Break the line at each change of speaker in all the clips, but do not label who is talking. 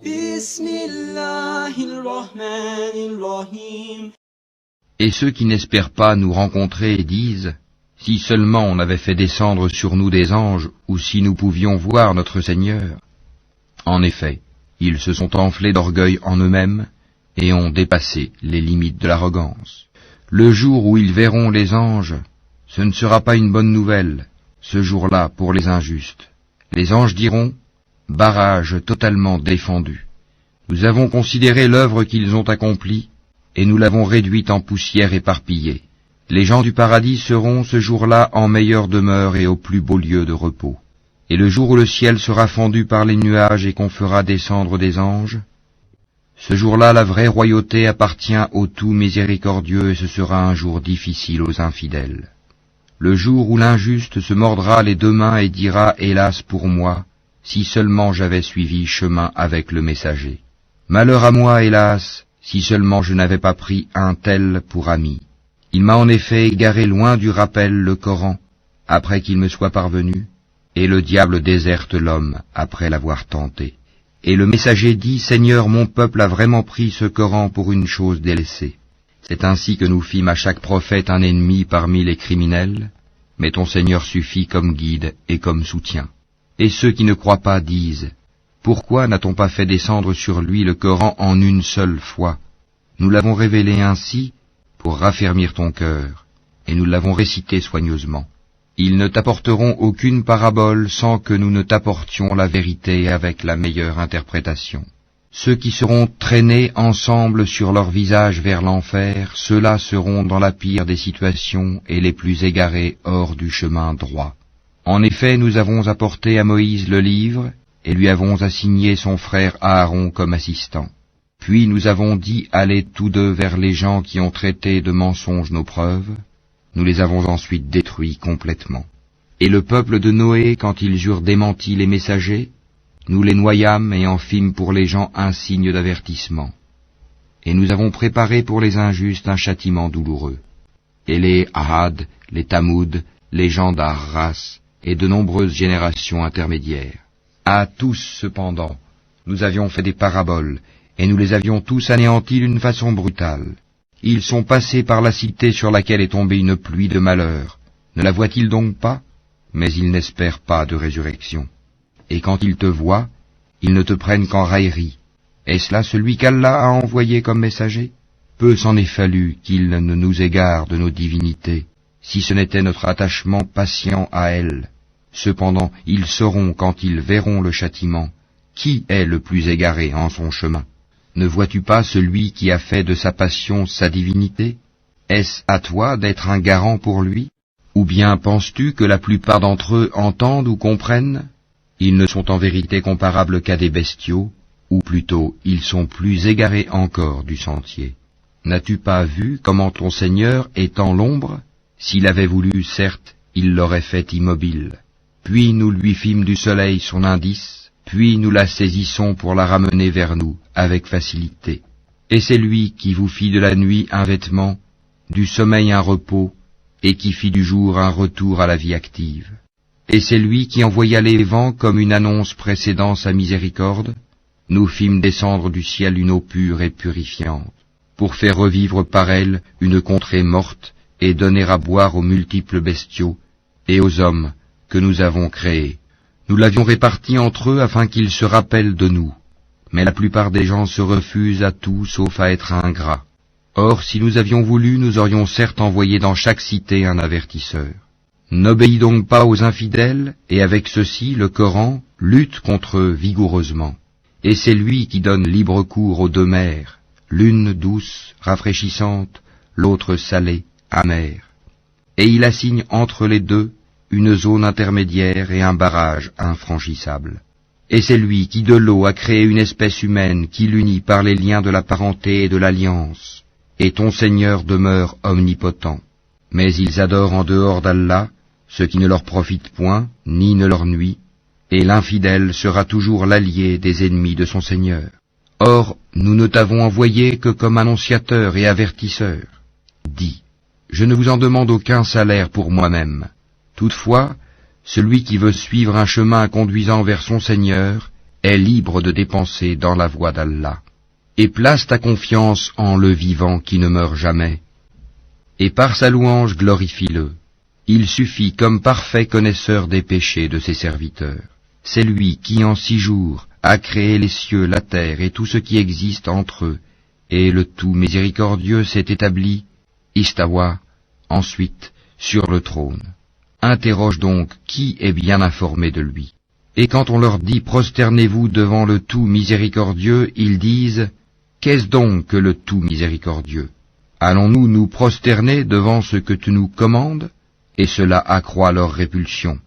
Bismillahirrahmanirrahim.
Et ceux qui n'espèrent pas nous rencontrer disent, si seulement on avait fait descendre sur nous des anges, ou si nous pouvions voir notre Seigneur. En effet, ils se sont enflés d'orgueil en eux-mêmes, et ont dépassé les limites de l'arrogance. Le jour où ils verront les anges, ce ne sera pas une bonne nouvelle, ce jour-là pour les injustes. Les anges diront, barrage totalement défendu. Nous avons considéré l'œuvre qu'ils ont accomplie, et nous l'avons réduite en poussière éparpillée. Les gens du paradis seront ce jour-là en meilleure demeure et au plus beau lieu de repos. Et le jour où le ciel sera fendu par les nuages et qu'on fera descendre des anges, ce jour-là la vraie royauté appartient au tout miséricordieux et ce sera un jour difficile aux infidèles. Le jour où l'injuste se mordra les deux mains et dira « Hélas pour moi, si seulement j'avais suivi chemin avec le messager. Malheur à moi, hélas, si seulement je n'avais pas pris un tel pour ami. Il m'a en effet égaré loin du rappel le Coran, après qu'il me soit parvenu, et le diable déserte l'homme après l'avoir tenté. Et le messager dit, Seigneur, mon peuple a vraiment pris ce Coran pour une chose délaissée. C'est ainsi que nous fîmes à chaque prophète un ennemi parmi les criminels, mais ton Seigneur suffit comme guide et comme soutien. Et ceux qui ne croient pas disent, pourquoi n'a-t-on pas fait descendre sur lui le Coran en une seule fois? Nous l'avons révélé ainsi pour raffermir ton cœur, et nous l'avons récité soigneusement. Ils ne t'apporteront aucune parabole sans que nous ne t'apportions la vérité avec la meilleure interprétation. Ceux qui seront traînés ensemble sur leur visage vers l'enfer, ceux-là seront dans la pire des situations et les plus égarés hors du chemin droit. En effet, nous avons apporté à Moïse le livre, et lui avons assigné son frère Aaron comme assistant. Puis nous avons dit, allez tous deux vers les gens qui ont traité de mensonges nos preuves. Nous les avons ensuite détruits complètement. Et le peuple de Noé, quand ils eurent démenti les messagers, nous les noyâmes et en fîmes pour les gens un signe d'avertissement. Et nous avons préparé pour les injustes un châtiment douloureux. Et les Ahad, les Tamoud, les gens d'Arras, et de nombreuses générations intermédiaires. À tous, cependant, nous avions fait des paraboles, et nous les avions tous anéantis d'une façon brutale. Ils sont passés par la cité sur laquelle est tombée une pluie de malheur. Ne la voient-ils donc pas? Mais ils n'espèrent pas de résurrection. Et quand ils te voient, ils ne te prennent qu'en raillerie. Est-ce là celui qu'Allah a envoyé comme messager? Peu s'en est fallu qu'il ne nous égare de nos divinités, si ce n'était notre attachement patient à elles. Cependant, ils sauront quand ils verront le châtiment, qui est le plus égaré en son chemin. Ne vois-tu pas celui qui a fait de sa passion sa divinité? Est-ce à toi d'être un garant pour lui? Ou bien penses-tu que la plupart d'entre eux entendent ou comprennent? Ils ne sont en vérité comparables qu'à des bestiaux, ou plutôt ils sont plus égarés encore du sentier. N'as-tu pas vu comment ton Seigneur est en l'ombre? S'il avait voulu, certes, il l'aurait fait immobile. Puis nous lui fîmes du soleil son indice, puis nous la saisissons pour la ramener vers nous, avec facilité. Et c'est lui qui vous fit de la nuit un vêtement, du sommeil un repos, et qui fit du jour un retour à la vie active. Et c'est lui qui envoya les vents comme une annonce précédant sa miséricorde. Nous fîmes descendre du ciel une eau pure et purifiante, pour faire revivre par elle une contrée morte, et donner à boire aux multiples bestiaux, et aux hommes que nous avons créés. Nous l'avions réparti entre eux afin qu'ils se rappellent de nous. Mais la plupart des gens se refusent à tout sauf à être ingrats. Or, si nous avions voulu, nous aurions certes envoyé dans chaque cité un avertisseur. N'obéis donc pas aux infidèles, et avec ceci, le Coran lutte contre eux vigoureusement. Et c'est lui qui donne libre cours aux deux mers, l'une douce, rafraîchissante, l'autre salée, amère. Et il assigne entre les deux une zone intermédiaire et un barrage infranchissable. Et c'est lui qui de l'eau a créé une espèce humaine qui l'unit par les liens de la parenté et de l'alliance. Et ton Seigneur demeure omnipotent. Mais ils adorent en dehors d'Allah ce qui ne leur profite point, ni ne leur nuit, et l'infidèle sera toujours l'allié des ennemis de son Seigneur. Or, nous ne t'avons envoyé que comme annonciateur et avertisseur. Dis, je ne vous en demande aucun salaire pour moi-même. Toutefois, celui qui veut suivre un chemin conduisant vers son Seigneur est libre de dépenser dans la voie d'Allah. Et place ta confiance en le vivant qui ne meurt jamais. Et par sa louange glorifie-le. Il suffit comme parfait connaisseur des péchés de ses serviteurs. C'est lui qui en 6 jours a créé les cieux, la terre et tout ce qui existe entre eux, et le tout miséricordieux s'est établi, istawa, ensuite, sur le trône. Interroge donc qui est bien informé de lui. Et quand on leur dit prosternez-vous devant le tout miséricordieux, ils disent qu'est-ce donc que le tout miséricordieux? Allons-nous nous prosterner devant ce que tu nous commandes? Et cela accroît leur répulsion.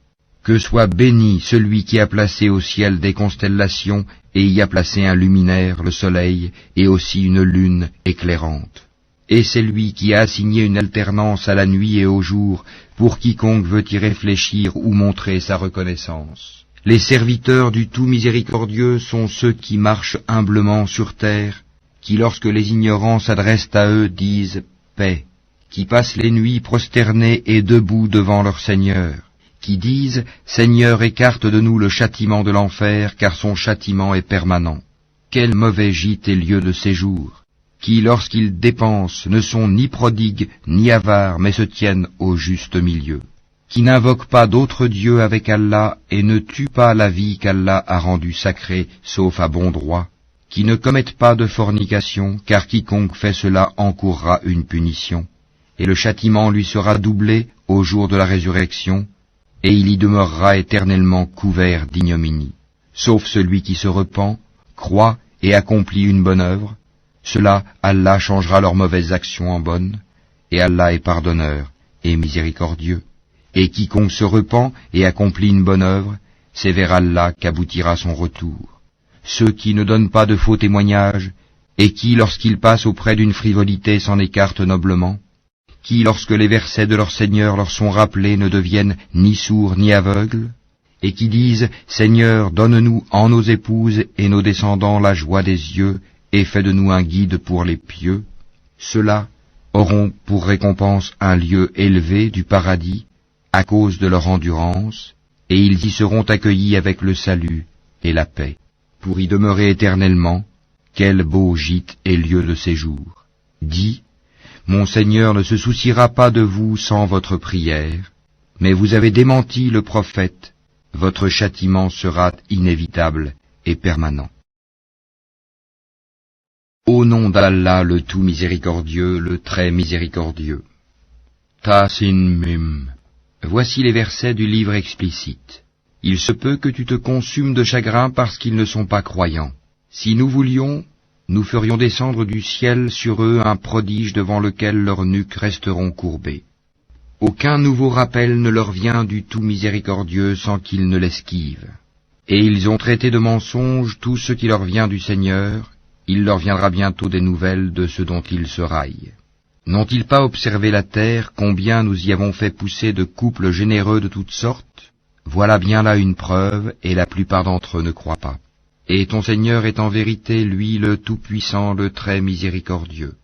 Que soit béni celui qui a placé au ciel des constellations et y a placé un luminaire, le soleil, et aussi une lune éclairante. Et c'est lui qui a assigné une alternance à la nuit et au jour pour quiconque veut y réfléchir ou montrer sa reconnaissance. Les serviteurs du tout miséricordieux sont ceux qui marchent humblement sur terre, qui lorsque les ignorants s'adressent à eux disent paix, qui passent les nuits prosternés et debout devant leur Seigneur, qui disent Seigneur, écarte de nous le châtiment de l'enfer, car son châtiment est permanent. Quel mauvais gîte et lieu de séjour, qui lorsqu'ils dépensent ne sont ni prodigues ni avares, mais se tiennent au juste milieu, qui n'invoquent pas d'autre Dieu avec Allah et ne tuent pas la vie qu'Allah a rendue sacrée, sauf à bon droit, qui ne commettent pas de fornication, car quiconque fait cela encourra une punition, et le châtiment lui sera doublé au jour de la résurrection, et il y demeurera éternellement couvert d'ignominie. Sauf celui qui se repent, croit et accomplit une bonne œuvre, cela Allah changera leurs mauvaises actions en bonnes, et Allah est pardonneur et miséricordieux. Et quiconque se repent et accomplit une bonne œuvre, c'est vers Allah qu'aboutira son retour. Ceux qui ne donnent pas de faux témoignages, et qui, lorsqu'ils passent auprès d'une frivolité, s'en écartent noblement, qui, lorsque les versets de leur Seigneur leur sont rappelés, ne deviennent ni sourds ni aveugles, et qui disent « Seigneur, donne-nous en nos épouses et nos descendants la joie des yeux, et fais de nous un guide pour les pieux », ceux-là auront pour récompense un lieu élevé du paradis, à cause de leur endurance, et ils y seront accueillis avec le salut et la paix, pour y demeurer éternellement. Quel beau gîte et lieu de séjour. Dis, mon Seigneur ne se souciera pas de vous sans votre prière, mais vous avez démenti le prophète, votre châtiment sera inévitable et permanent. Au nom d'Allah le tout miséricordieux, le très miséricordieux. Tasin Mim. Voici les versets du livre explicite. Il se peut que tu te consumes de chagrin parce qu'ils ne sont pas croyants. Si nous voulions, nous ferions descendre du ciel sur eux un prodige devant lequel leurs nuques resteront courbées. Aucun nouveau rappel ne leur vient du tout miséricordieux sans qu'ils ne l'esquivent. Et ils ont traité de mensonge tout ce qui leur vient du Seigneur, il leur viendra bientôt des nouvelles de ce dont ils se raillent. N'ont-ils pas observé la terre, combien nous y avons fait pousser de couples généreux de toutes sortes? Voilà bien là une preuve, et la plupart d'entre eux ne croient pas. Et ton Seigneur est en vérité, lui, le Tout-Puissant, le très miséricordieux.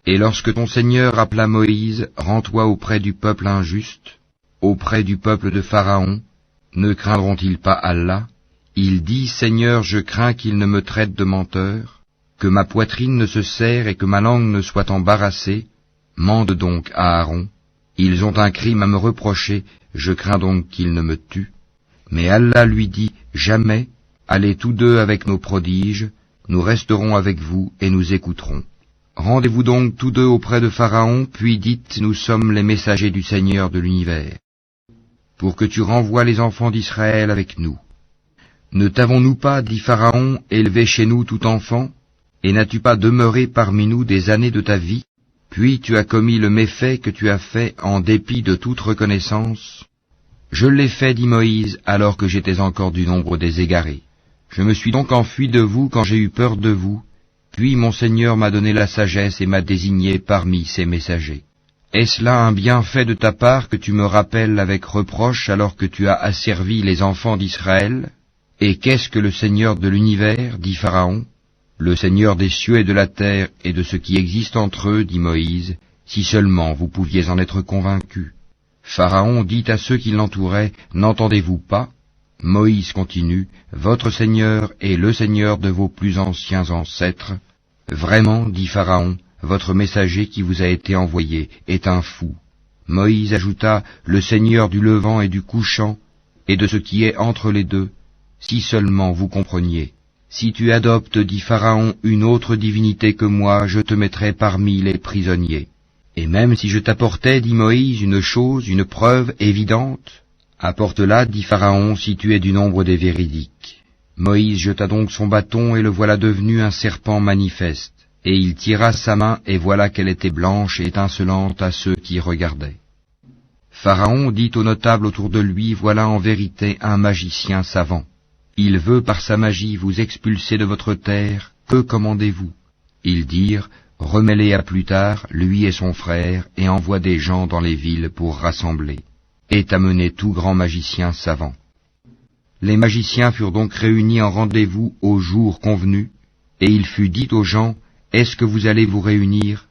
Et lorsque ton Seigneur appela Moïse, rends-toi auprès du peuple injuste, auprès du peuple de Pharaon, ne craindront-ils pas Allah? Il dit, Seigneur, je crains qu'il ne me traite de menteur, que ma poitrine ne se serre et que ma langue ne soit embarrassée. Mande donc à Aaron. Ils ont un crime à me reprocher, je crains donc qu'ils ne me tuent. Mais Allah lui dit, jamais, allez tous deux avec nos prodiges, nous resterons avec vous et nous écouterons. Rendez-vous donc tous deux auprès de Pharaon, puis dites, nous sommes les messagers du Seigneur de l'univers, pour que tu renvoies les enfants d'Israël avec nous. Ne t'avons-nous pas, dit Pharaon, élevé chez nous tout enfant, et n'as-tu pas demeuré parmi nous des années de ta vie? Puis tu as commis le méfait que tu as fait en dépit de toute reconnaissance. Je l'ai fait, dit Moïse, alors que j'étais encore du nombre des égarés. Je me suis donc enfui de vous quand j'ai eu peur de vous, puis mon Seigneur m'a donné la sagesse et m'a désigné parmi ses messagers. Est-ce là un bienfait de ta part que tu me rappelles avec reproche alors que tu as asservi les enfants d'Israël? Et qu'est-ce que le Seigneur de l'univers, dit Pharaon? Le Seigneur des cieux et de la terre et de ce qui existe entre eux, dit Moïse, si seulement vous pouviez en être convaincus. Pharaon dit à ceux qui l'entouraient, n'entendez-vous pas? Moïse continue, votre Seigneur est le Seigneur de vos plus anciens ancêtres. Vraiment, dit Pharaon, votre messager qui vous a été envoyé est un fou. Moïse ajouta, le Seigneur du levant et du couchant, et de ce qui est entre les deux, si seulement vous compreniez. Si tu adoptes, dit Pharaon, une autre divinité que moi, je te mettrai parmi les prisonniers. Et même si je t'apportais, dit Moïse, une chose, une preuve évidente, apporte-la, dit Pharaon, si tu es du nombre des véridiques. Moïse jeta donc son bâton, et le voilà devenu un serpent manifeste. Et il tira sa main, et voilà qu'elle était blanche et étincelante à ceux qui regardaient. Pharaon dit aux notables autour de lui, voilà en vérité un magicien savant. Il veut par sa magie vous expulser de votre terre, que commandez-vous? Ils dirent, remets-les à plus tard, lui et son frère, et envoie des gens dans les villes pour rassembler. Est amené tout grand magicien savant. Les magiciens furent donc réunis en rendez-vous au jour convenu, et il fut dit aux gens, est-ce que vous allez vous réunir,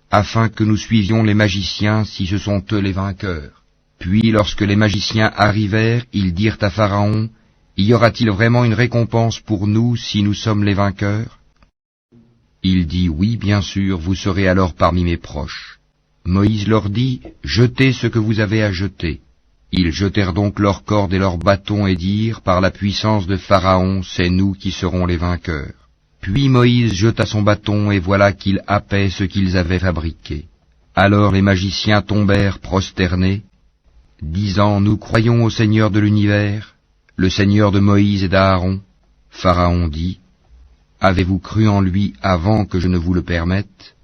afin que nous suivions les magiciens si ce sont eux les vainqueurs? Puis lorsque les magiciens arrivèrent, ils dirent à Pharaon, y aura-t-il vraiment une récompense pour nous si nous sommes les vainqueurs? Il dit, oui, bien sûr, vous serez alors parmi mes proches. Moïse leur dit, jetez ce que vous avez à jeter. Ils jetèrent donc leurs cordes et leurs bâtons et dirent, par la puissance de Pharaon, c'est nous qui serons les vainqueurs. Puis Moïse jeta son bâton et voilà qu'il happait ce qu'ils avaient fabriqué. Alors les magiciens tombèrent prosternés, disant, nous croyons au Seigneur de l'univers, le Seigneur de Moïse et d'Aaron. Pharaon dit, avez-vous cru en lui avant que je ne vous le permette?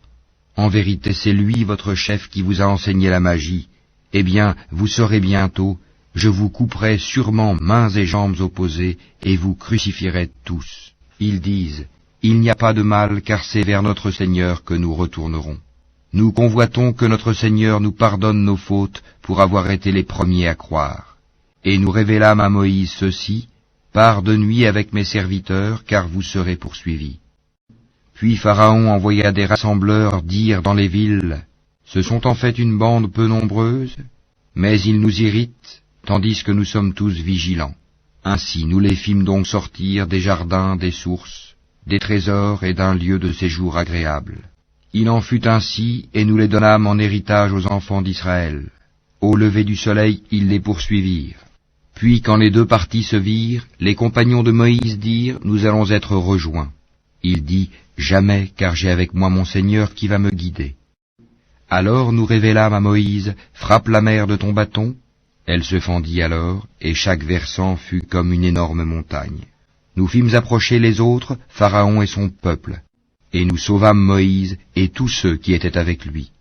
En vérité, c'est lui votre chef qui vous a enseigné la magie. Eh bien, vous saurez bientôt, je vous couperai sûrement mains et jambes opposées, et vous crucifierez tous. Ils disent, il n'y a pas de mal, car c'est vers notre Seigneur que nous retournerons. Nous convoitons que notre Seigneur nous pardonne nos fautes pour avoir été les premiers à croire. Et nous révélâmes à Moïse ceci, pars de nuit avec mes serviteurs, car vous serez poursuivis. Puis Pharaon envoya des rassembleurs dire dans les villes, ce sont en fait une bande peu nombreuse, mais ils nous irritent, tandis que nous sommes tous vigilants. Ainsi nous les fîmes donc sortir des jardins, des sources, des trésors et d'un lieu de séjour agréable. Il en fut ainsi, et nous les donnâmes en héritage aux enfants d'Israël. Au lever du soleil, ils les poursuivirent. Puis quand les deux parties se virent, les compagnons de Moïse dirent, nous allons être rejoints. Il dit, jamais, car j'ai avec moi mon Seigneur qui va me guider. Alors nous révélâmes à Moïse, frappe la mer de ton bâton. Elle se fendit alors, et chaque versant fut comme une énorme montagne. Nous fîmes approcher les autres, Pharaon et son peuple, et nous sauvâmes Moïse et tous ceux qui étaient avec lui.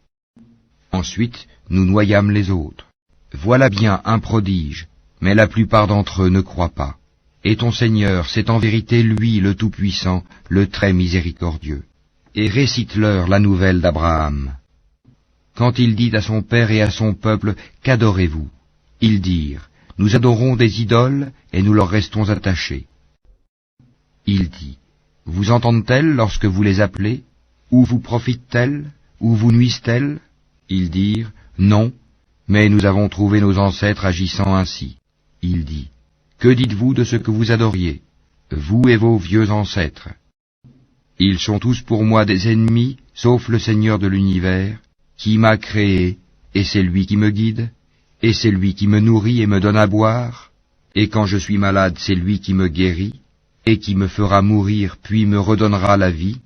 Ensuite, nous noyâmes les autres. Voilà bien un prodige, mais la plupart d'entre eux ne croient pas. Et ton Seigneur, c'est en vérité lui le Tout-Puissant, le très miséricordieux. Et récite-leur la nouvelle d'Abraham. Quand il dit à son père et à son peuple, qu'adorez-vous? Ils dirent, nous adorons des idoles et nous leur restons attachés. Il dit, vous entendent-elles lorsque vous les appelez? Ou vous profitent-elles? Ou vous nuisent-elles? Ils dirent, non, mais nous avons trouvé nos ancêtres agissant ainsi. Il dit, que dites-vous de ce que vous adoriez, vous et vos vieux ancêtres? Ils sont tous pour moi des ennemis, sauf le Seigneur de l'univers, qui m'a créé, et c'est lui qui me guide, et c'est lui qui me nourrit et me donne à boire, et quand je suis malade, c'est lui qui me guérit, et qui me fera mourir puis me redonnera la vie,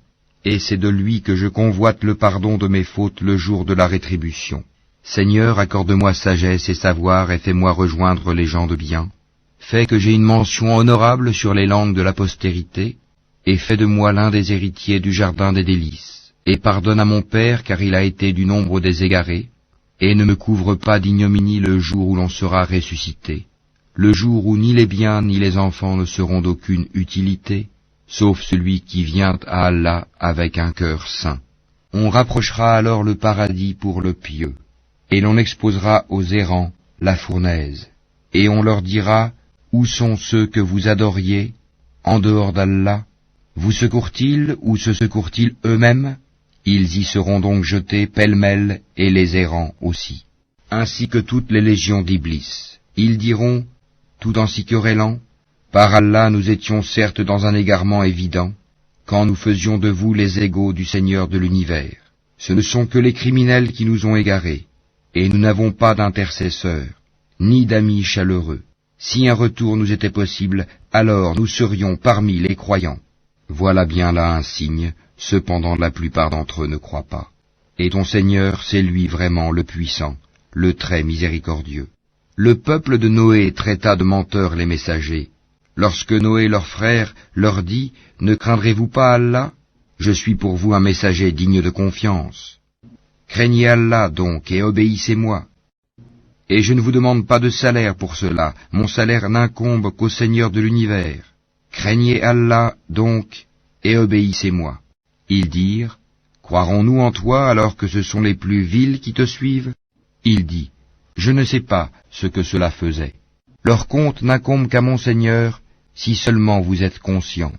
et c'est de lui que je convoite le pardon de mes fautes le jour de la rétribution. Seigneur, accorde-moi sagesse et savoir, et fais-moi rejoindre les gens de bien. Fais que j'ai une mention honorable sur les langues de la postérité, et fais de moi l'un des héritiers du jardin des délices. Et pardonne à mon père, car il a été du nombre des égarés, et ne me couvre pas d'ignominie le jour où l'on sera ressuscité, le jour où ni les biens ni les enfants ne seront d'aucune utilité, sauf celui qui vient à Allah avec un cœur saint. On rapprochera alors le paradis pour le pieux, et l'on exposera aux errants la fournaise, et on leur dira, où sont ceux que vous adoriez, en dehors d'Allah? Vous secourent-ils ou se secourent-ils eux-mêmes? Ils y seront donc jetés pêle-mêle, et les errants aussi, ainsi que toutes les légions d'Iblis. Ils diront, tout en s'y querellant? Par Allah, nous étions certes dans un égarement évident, quand nous faisions de vous les égaux du Seigneur de l'univers. Ce ne sont que les criminels qui nous ont égarés, et nous n'avons pas d'intercesseurs, ni d'amis chaleureux. Si un retour nous était possible, alors nous serions parmi les croyants. Voilà bien là un signe, cependant la plupart d'entre eux ne croient pas. Et ton Seigneur, c'est lui vraiment le puissant, le très miséricordieux. Le peuple de Noé traita de menteurs les messagers. Lorsque Noé leur frère leur dit, « Ne craindrez-vous pas Allah? Je suis pour vous un messager digne de confiance. Craignez Allah donc et obéissez-moi. Et je ne vous demande pas de salaire pour cela, mon salaire n'incombe qu'au Seigneur de l'univers. Craignez Allah donc et obéissez-moi. » Ils dirent, « Croirons-nous en toi alors que ce sont les plus vils qui te suivent ?» Il dit, « Je ne sais pas ce que cela faisait. Leur compte n'incombe qu'à mon Seigneur, si seulement vous êtes conscients.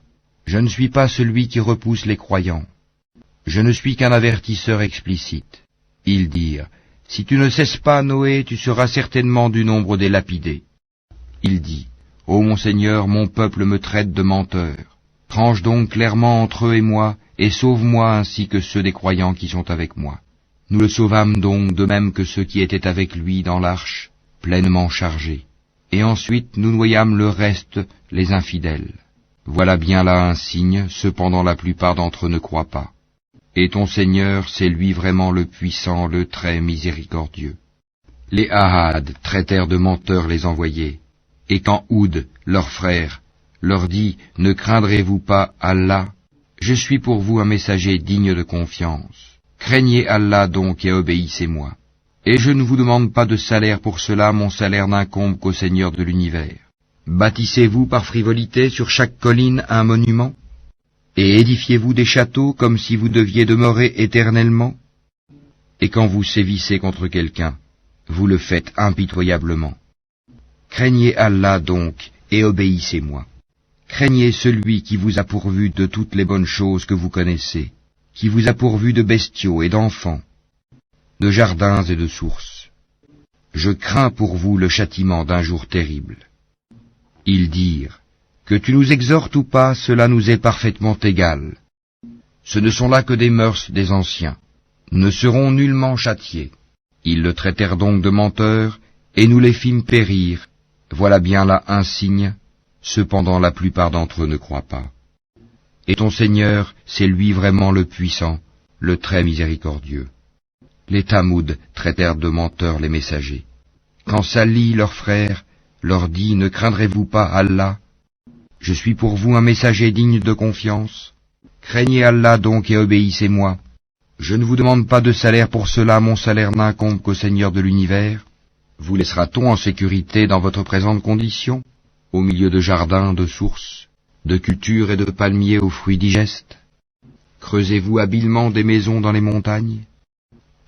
Je ne suis pas celui qui repousse les croyants. Je ne suis qu'un avertisseur explicite. » Ils dirent, « Si tu ne cesses pas, Noé, tu seras certainement du nombre des lapidés. » Il dit, « Ô mon Seigneur, mon peuple me traite de menteur. Tranche donc clairement entre eux et moi, et sauve-moi ainsi que ceux des croyants qui sont avec moi. » Nous le sauvâmes donc de même que ceux qui étaient avec lui dans l'arche, pleinement chargés. Et ensuite nous noyâmes le reste, les infidèles. Voilà bien là un signe, cependant la plupart d'entre eux ne croient pas. Et ton Seigneur, c'est lui vraiment le puissant, le très miséricordieux. Les Ahad traitèrent de menteurs les envoyés. Et quand Houd, leur frère, leur dit, « Ne craindrez-vous pas Allah? Je suis pour vous un messager digne de confiance. Craignez Allah donc et obéissez-moi. Et je ne vous demande pas de salaire pour cela, mon salaire n'incombe qu'au Seigneur de l'univers. Bâtissez-vous par frivolité sur chaque colline un monument? Et édifiez-vous des châteaux comme si vous deviez demeurer éternellement? Et quand vous sévissez contre quelqu'un, vous le faites impitoyablement. Craignez Allah donc et obéissez-moi. Craignez celui qui vous a pourvu de toutes les bonnes choses que vous connaissez, qui vous a pourvu de bestiaux et d'enfants, de jardins et de sources. Je crains pour vous le châtiment d'un jour terrible. » Ils dirent, « Que tu nous exhortes ou pas, cela nous est parfaitement égal. Ce ne sont là que des mœurs des anciens. Nous ne serons nullement châtiés. » Ils le traitèrent donc de menteur, et nous les fîmes périr. Voilà bien là un signe, cependant la plupart d'entre eux ne croient pas. Et ton Seigneur, c'est lui vraiment le puissant, le très miséricordieux. Les Tamoud traitèrent de menteurs les messagers. Quand Salih, leur frère, leur dit, « Ne craindrez-vous pas Allah? Je suis pour vous un messager digne de confiance. Craignez Allah donc et obéissez-moi. Je ne vous demande pas de salaire pour cela, mon salaire n'incombe qu'au Seigneur de l'univers. Vous laissera-t-on en sécurité dans votre présente condition, au milieu de jardins, de sources, de cultures et de palmiers aux fruits digestes? Creusez-vous habilement des maisons dans les montagnes?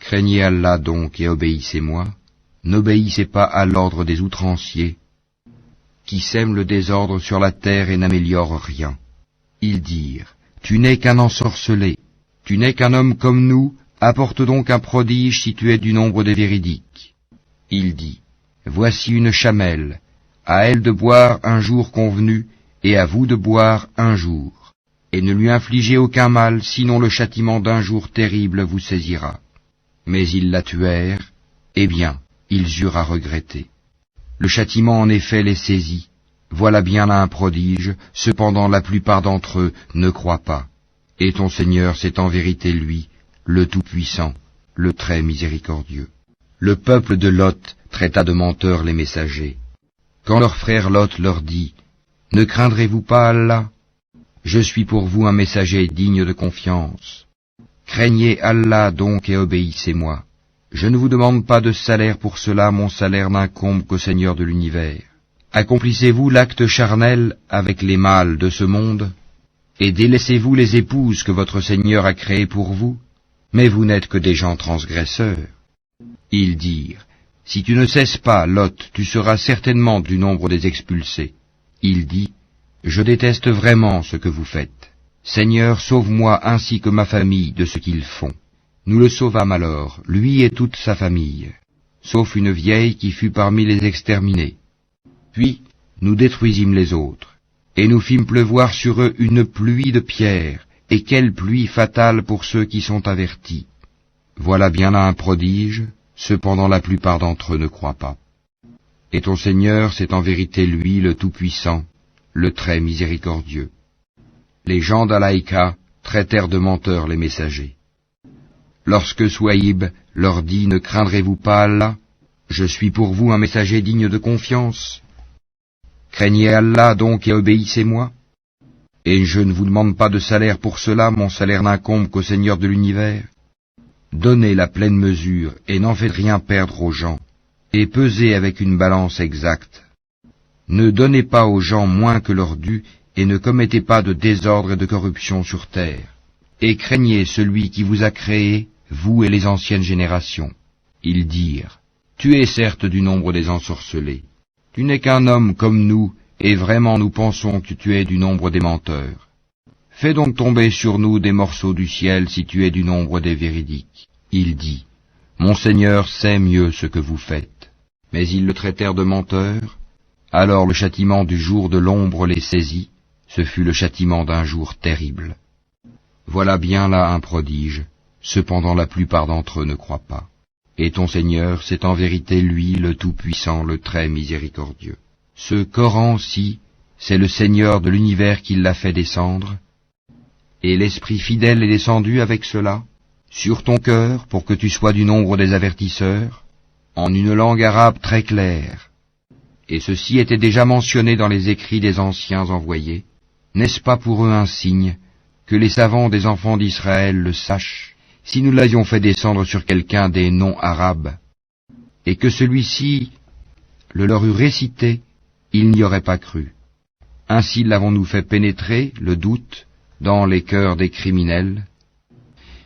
Craignez Allah donc et obéissez-moi. N'obéissez pas à l'ordre des outranciers, qui sèment le désordre sur la terre et n'améliorent rien. Ils dirent, « Tu n'es qu'un ensorcelé, tu n'es qu'un homme comme nous, apporte donc un prodige si tu es du nombre des véridiques. » Il dit, « Voici une chamelle, à elle de boire un jour convenu, et à vous de boire un jour, et ne lui infligez aucun mal, sinon le châtiment d'un jour terrible vous saisira. » Mais ils la tuèrent, eh bien, ils eurent à regretter. Le châtiment en effet les saisit. Voilà bien là un prodige, cependant la plupart d'entre eux ne croient pas. Et ton Seigneur, c'est en vérité lui, le Tout-Puissant, le très miséricordieux. Le peuple de Lot traita de menteurs les messagers. Quand leur frère Lot leur dit, « Ne craindrez-vous pas Allah? Je suis pour vous un messager digne de confiance. Craignez Allah donc et obéissez-moi. Je ne vous demande pas de salaire pour cela, mon salaire n'incombe qu'au Seigneur de l'univers. Accomplissez-vous l'acte charnel avec les mâles de ce monde, et délaissez-vous les épouses que votre Seigneur a créées pour vous, mais vous n'êtes que des gens transgresseurs. » Ils dirent, « Si tu ne cesses pas, Lot, tu seras certainement du nombre des expulsés. » Il dit, « Je déteste vraiment ce que vous faites. Seigneur, sauve-moi ainsi que ma famille de ce qu'ils font. » Nous le sauvâmes alors, lui et toute sa famille, sauf une vieille qui fut parmi les exterminés. Puis, nous détruisîmes les autres, et nous fîmes pleuvoir sur eux une pluie de pierres, et quelle pluie fatale pour ceux qui sont avertis. Voilà bien là un prodige, cependant la plupart d'entre eux ne croient pas. Et ton Seigneur, c'est en vérité lui le Tout-Puissant, le très miséricordieux. Les gens d'Alaïka traitèrent de menteurs les messagers. Lorsque Souaïb leur dit « Ne craindrez-vous pas Allah ? Je suis pour vous un messager digne de confiance. Craignez Allah donc et obéissez-moi. Et je ne vous demande pas de salaire pour cela, mon salaire n'incombe qu'au Seigneur de l'univers. Donnez la pleine mesure et n'en faites rien perdre aux gens, et pesez avec une balance exacte. Ne donnez pas aux gens moins que leur dû, et ne commettez pas de désordre et de corruption sur terre. Et craignez celui qui vous a créé, vous et les anciennes générations. Ils dirent, tu es certes du nombre des ensorcelés. Tu n'es qu'un homme comme nous, et vraiment nous pensons que tu es du nombre des menteurs. Fais donc tomber sur nous des morceaux du ciel si tu es du nombre des véridiques. Il dit, mon Seigneur sait mieux ce que vous faites. Mais ils le traitèrent de menteur. Alors le châtiment du jour de l'ombre les saisit. Ce fut le châtiment d'un jour terrible. Voilà bien là un prodige. Cependant la plupart d'entre eux ne croient pas. Et ton Seigneur, c'est en vérité lui le Tout-Puissant, le très miséricordieux. Ce Coran-ci, c'est le Seigneur de l'univers qui l'a fait descendre, et l'Esprit fidèle est descendu avec cela, sur ton cœur, pour que tu sois du nombre des avertisseurs, en une langue arabe très claire. Et ceci était déjà mentionné dans les écrits des anciens envoyés. N'est-ce pas pour eux un signe, que les savants des enfants d'Israël le sachent, si nous l'avions fait descendre sur quelqu'un des non-arabes, et que celui-ci le leur eût récité, ils n'y auraient pas cru. Ainsi l'avons-nous fait pénétrer, le doute, dans les cœurs des criminels.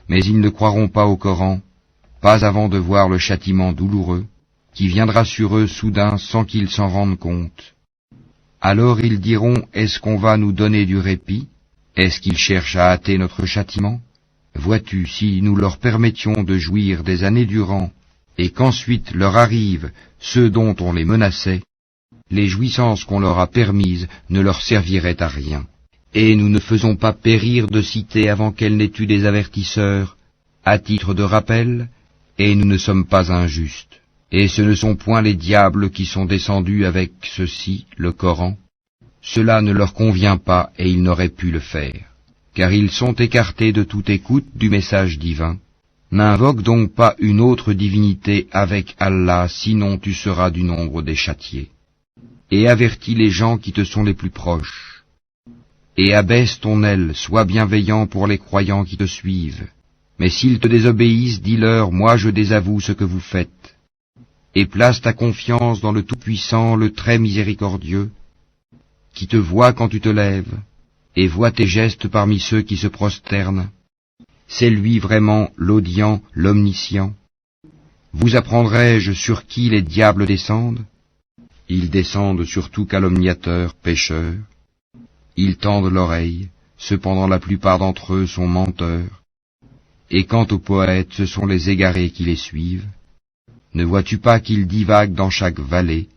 Mais ils ne croiront pas au Coran, pas avant de voir le châtiment douloureux, qui viendra sur eux soudain sans qu'ils s'en rendent compte. Alors ils diront, est-ce qu'on va nous donner du répit? Est-ce qu'ils cherchent à hâter notre châtiment? Vois-tu, si nous leur permettions de jouir des années durant, et qu'ensuite leur arrivent ceux dont on les menaçait, les jouissances qu'on leur a permises ne leur serviraient à rien. Et nous ne faisons pas périr de cité avant qu'elle n'ait eu des avertisseurs, à titre de rappel, et nous ne sommes pas injustes. Et ce ne sont point les diables qui sont descendus avec ceci, le Coran. Cela ne leur convient pas et ils n'auraient pu le faire, car ils sont écartés de toute écoute du message divin. N'invoque donc pas une autre divinité avec Allah, sinon tu seras du nombre des châtiés. Et avertis les gens qui te sont les plus proches. Et abaisse ton aile, sois bienveillant pour les croyants qui te suivent. Mais s'ils te désobéissent, dis-leur, moi je désavoue ce que vous faites. Et place ta confiance dans le Tout-Puissant, le très miséricordieux, qui te voit quand tu te lèves, et voit tes gestes parmi ceux qui se prosternent. C'est lui vraiment l'audient, l'omniscient. Vous apprendrai-je sur qui les diables descendent? Ils descendent sur tout calomniateur, pécheur. Ils tendent l'oreille, cependant la plupart d'entre eux sont menteurs. Et quant aux poètes, ce sont les égarés qui les suivent. Ne vois-tu pas qu'ils divaguent dans chaque vallée,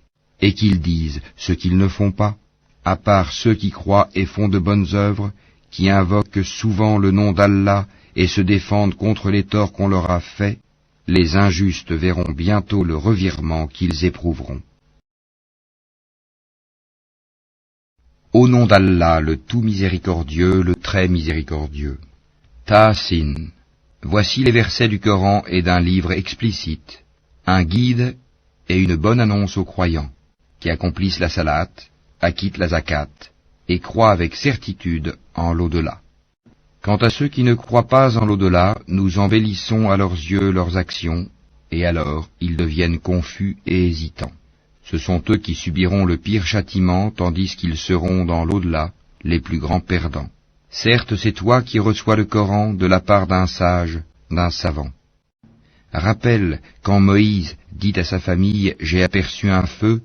et qu'ils disent ce qu'ils ne font pas, à part ceux qui croient et font de bonnes œuvres, qui invoquent souvent le nom d'Allah et se défendent contre les torts qu'on leur a faits, les injustes verront bientôt le revirement qu'ils éprouveront. Au nom d'Allah, le tout miséricordieux, le très miséricordieux. Tasin. Voici les versets du Coran et d'un livre explicite, un guide et une bonne annonce aux croyants, qui accomplissent la salat, acquittent la zakat, et croient avec certitude en l'au-delà. Quant à ceux qui ne croient pas en l'au-delà, nous embellissons à leurs yeux leurs actions, et alors ils deviennent confus et hésitants. Ce sont eux qui subiront le pire châtiment, tandis qu'ils seront dans l'au-delà les plus grands perdants. Certes, c'est toi qui reçois le Coran de la part d'un sage, d'un savant. Rappelle, quand Moïse dit à sa famille « J'ai aperçu un feu,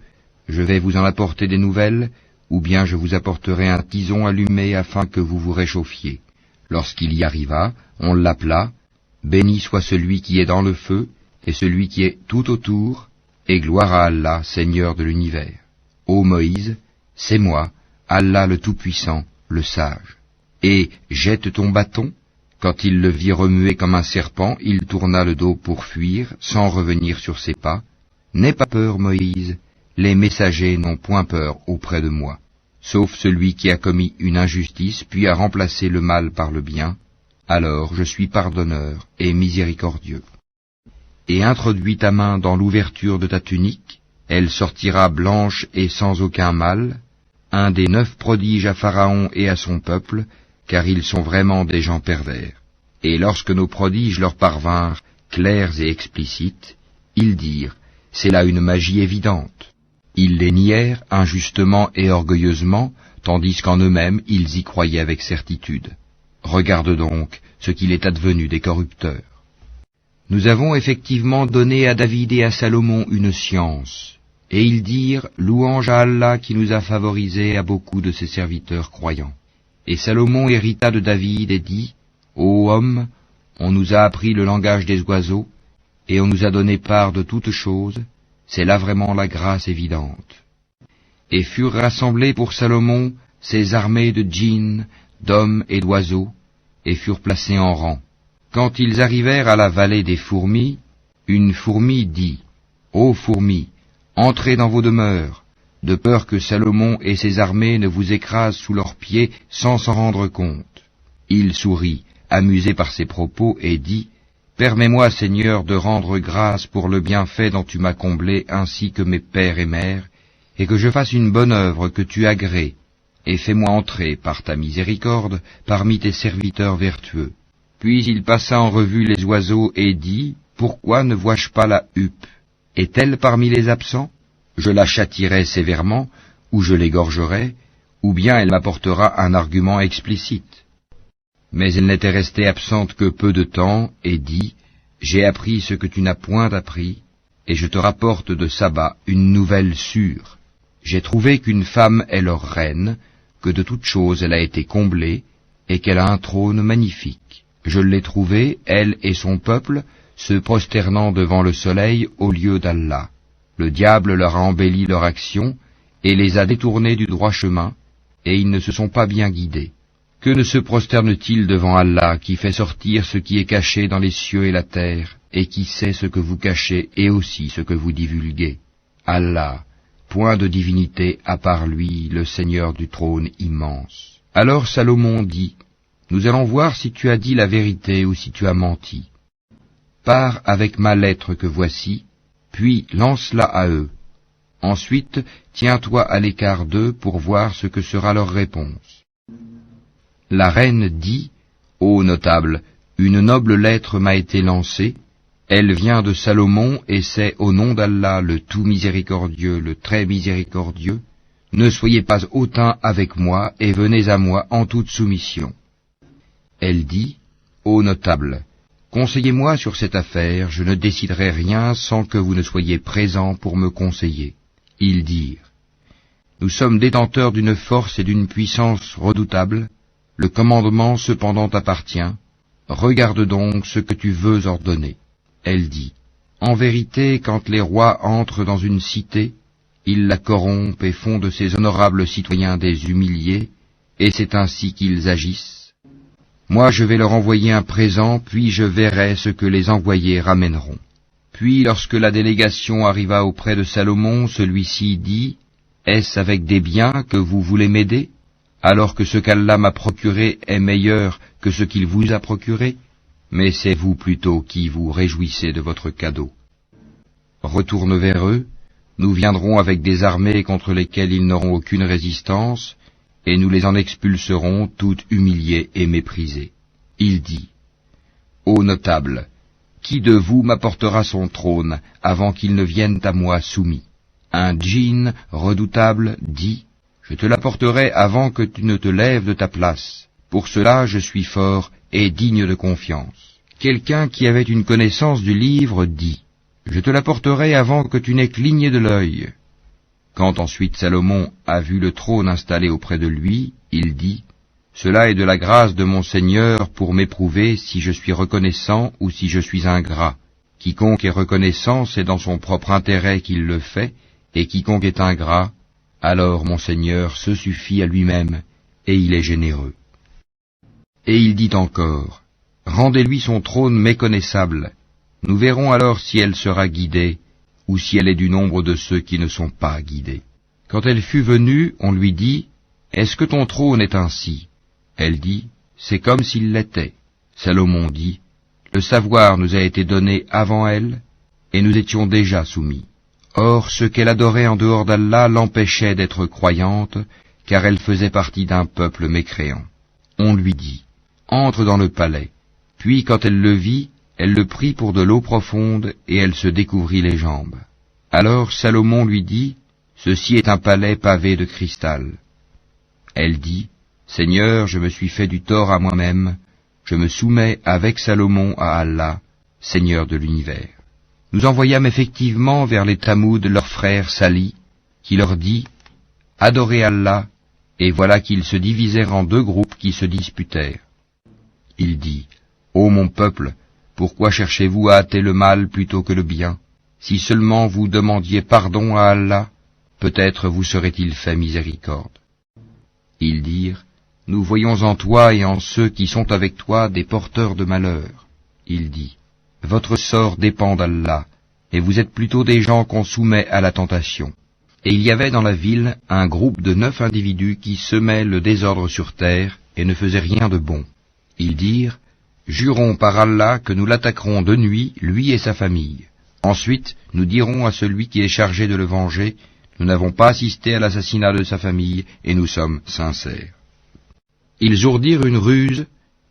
je vais vous en apporter des nouvelles, ou bien je vous apporterai un tison allumé afin que vous vous réchauffiez. » Lorsqu'il y arriva, on l'appela « Béni soit celui qui est dans le feu, et celui qui est tout autour, et gloire à Allah, Seigneur de l'univers. Ô Moïse, C'est moi, Allah le Tout-Puissant, le Sage. Et jette ton bâton. Quand il le vit remuer comme un serpent, il tourna le dos pour fuir, sans revenir sur ses pas. N'aie pas peur, Moïse, les messagers n'ont point peur auprès de moi, sauf celui qui a commis une injustice, puis a remplacé le mal par le bien. Alors je suis pardonneur et miséricordieux. Et introduis ta main dans l'ouverture de ta tunique, elle sortira blanche et sans aucun mal, un des 9 prodiges à Pharaon et à son peuple, car ils sont vraiment des gens pervers. Et lorsque nos prodiges leur parvinrent, clairs et explicites, ils dirent, c'est là une magie évidente. Ils les nièrent injustement et orgueilleusement, tandis qu'en eux-mêmes ils y croyaient avec certitude. Regarde donc ce qu'il est advenu des corrupteurs. Nous avons effectivement donné à David et à Salomon une science, et ils dirent, louange à Allah qui nous a favorisés à beaucoup de ses serviteurs croyants. Et Salomon hérita de David et dit, ô homme, on nous a appris le langage des oiseaux, et on nous a donné part de toutes choses, c'est là vraiment la grâce évidente. Et furent rassemblées pour Salomon ces armées de djinns, d'hommes et d'oiseaux, et furent placés en rang. Quand ils arrivèrent à la vallée des fourmis, une fourmi dit, ô fourmis, entrez dans vos demeures, de peur que Salomon et ses armées ne vous écrasent sous leurs pieds sans s'en rendre compte. Il sourit, amusé par ses propos, et dit, permets-moi, Seigneur, de rendre grâce pour le bienfait dont tu m'as comblé ainsi que mes pères et mères, et que je fasse une bonne œuvre que tu agrées, et fais-moi entrer, par ta miséricorde, parmi tes serviteurs vertueux. Puis il passa en revue les oiseaux et dit, pourquoi ne vois-je pas la huppe? Est-elle parmi les absents? Je la châtierai sévèrement, ou je l'égorgerai, ou bien elle m'apportera un argument explicite. Mais elle n'était restée absente que peu de temps, et dit, j'ai appris ce que tu n'as point appris, et je te rapporte de Saba une nouvelle sûre. J'ai trouvé qu'une femme est leur reine, que de toutes choses elle a été comblée, et qu'elle a un trône magnifique. Je l'ai trouvée, elle et son peuple, se prosternant devant le soleil au lieu d'Allah. Le diable leur a embelli leur action, et les a détournés du droit chemin, et ils ne se sont pas bien guidés. Que ne se prosterne-t-il devant Allah, qui fait sortir ce qui est caché dans les cieux et la terre, et qui sait ce que vous cachez et aussi ce que vous divulguez? Allah, point de divinité à part lui, le Seigneur du trône immense. Alors Salomon dit, nous allons voir si tu as dit la vérité ou si tu as menti. Pars avec ma lettre que voici, puis lance-la à eux. Ensuite, tiens-toi à l'écart d'eux pour voir ce que sera leur réponse. La reine dit, ô notable, une noble lettre m'a été lancée, elle vient de Salomon et c'est au nom d'Allah le tout miséricordieux, le très miséricordieux, ne soyez pas hautains avec moi et venez à moi en toute soumission. Elle dit, ô notable, conseillez-moi sur cette affaire, je ne déciderai rien sans que vous ne soyez présents pour me conseiller. Ils dirent, nous sommes détenteurs d'une force et d'une puissance redoutables, le commandement cependant t'appartient, regarde donc ce que tu veux ordonner. Elle dit, en vérité, quand les rois entrent dans une cité, ils la corrompent et font de ces honorables citoyens des humiliés, et c'est ainsi qu'ils agissent. Moi je vais leur envoyer un présent, puis je verrai ce que les envoyés ramèneront. Puis lorsque la délégation arriva auprès de Salomon, celui-ci dit, est-ce avec des biens que vous voulez m'aider, alors que ce qu'Allah m'a procuré est meilleur que ce qu'il vous a procuré? Mais c'est vous plutôt qui vous réjouissez de votre cadeau. Retourne vers eux, nous viendrons avec des armées contre lesquelles ils n'auront aucune résistance, et nous les en expulserons toutes humiliées et méprisées. Il dit, ô notable, qui de vous m'apportera son trône avant qu'il ne vienne à moi soumis? Un djinn redoutable dit, je te l'apporterai avant que tu ne te lèves de ta place. Pour cela je suis fort et digne de confiance. Quelqu'un qui avait une connaissance du livre dit, je te l'apporterai avant que tu n'aies cligné de l'œil. Quand ensuite Salomon a vu le trône installé auprès de lui, il dit, cela est de la grâce de mon Seigneur pour m'éprouver si je suis reconnaissant ou si je suis ingrat. Quiconque est reconnaissant, c'est dans son propre intérêt qu'il le fait, et quiconque est ingrat, alors mon Seigneur se suffit à lui-même, et il est généreux. Et il dit encore, rendez-lui son trône méconnaissable, nous verrons alors si elle sera guidée, ou si elle est du nombre de ceux qui ne sont pas guidés. Quand elle fut venue, on lui dit, est-ce que ton trône est ainsi? Elle dit, c'est comme s'il l'était. Salomon dit, le savoir nous a été donné avant elle, et nous étions déjà soumis. Or, ce qu'elle adorait en dehors d'Allah l'empêchait d'être croyante, car elle faisait partie d'un peuple mécréant. On lui dit, entre dans le palais. Puis, quand elle le vit, elle le prit pour de l'eau profonde, et elle se découvrit les jambes. Alors Salomon lui dit, ceci est un palais pavé de cristal. Elle dit, Seigneur, je me suis fait du tort à moi-même, je me soumets avec Salomon à Allah, Seigneur de l'univers. Nous envoyâmes effectivement vers les Tamouds leur frère Salih, qui leur dit, adorez Allah, et voilà qu'ils se divisèrent en deux groupes qui se disputèrent. Il dit, ô mon peuple, pourquoi cherchez-vous à hâter le mal plutôt que le bien? Si seulement vous demandiez pardon à Allah, peut-être vous serait-il fait miséricorde. Ils dirent, nous voyons en toi et en ceux qui sont avec toi des porteurs de malheur. Il dit, votre sort dépend d'Allah, et vous êtes plutôt des gens qu'on soumet à la tentation. Et il y avait dans la ville un groupe de 9 individus qui semaient le désordre sur terre et ne faisaient rien de bon. Ils dirent, jurons par Allah que nous l'attaquerons de nuit, lui et sa famille. Ensuite, nous dirons à celui qui est chargé de le venger, nous n'avons pas assisté à l'assassinat de sa famille, et nous sommes sincères. Ils ourdirent une ruse,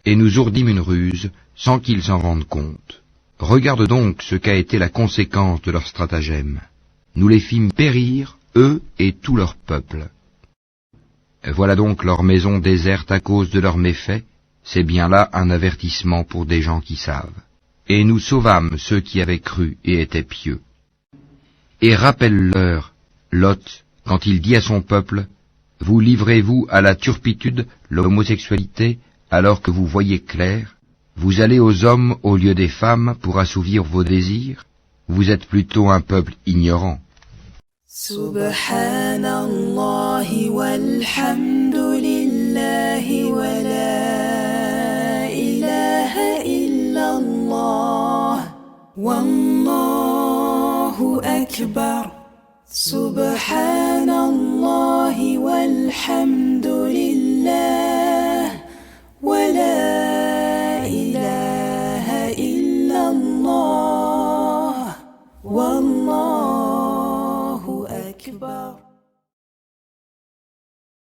et nous ourdîmes une ruse, sans qu'ils s'en rendent compte. Regarde donc ce qu'a été la conséquence de leur stratagème. Nous les fîmes périr, eux et tout leur peuple. Voilà donc leur maison déserte à cause de leurs méfaits, c'est bien là un avertissement pour des gens qui savent. Et nous sauvâmes ceux qui avaient cru et étaient pieux. Et rappelle-leur, Lot, quand il dit à son peuple, vous livrez-vous à la turpitude, l'homosexualité, alors que vous voyez clair? Vous allez aux hommes au lieu des femmes pour assouvir vos désirs? Vous êtes plutôt un peuple ignorant.
Subhanallah walhamdulillah wa la ilaha illallah wallahu akbar. Subhanallah walhamdulillah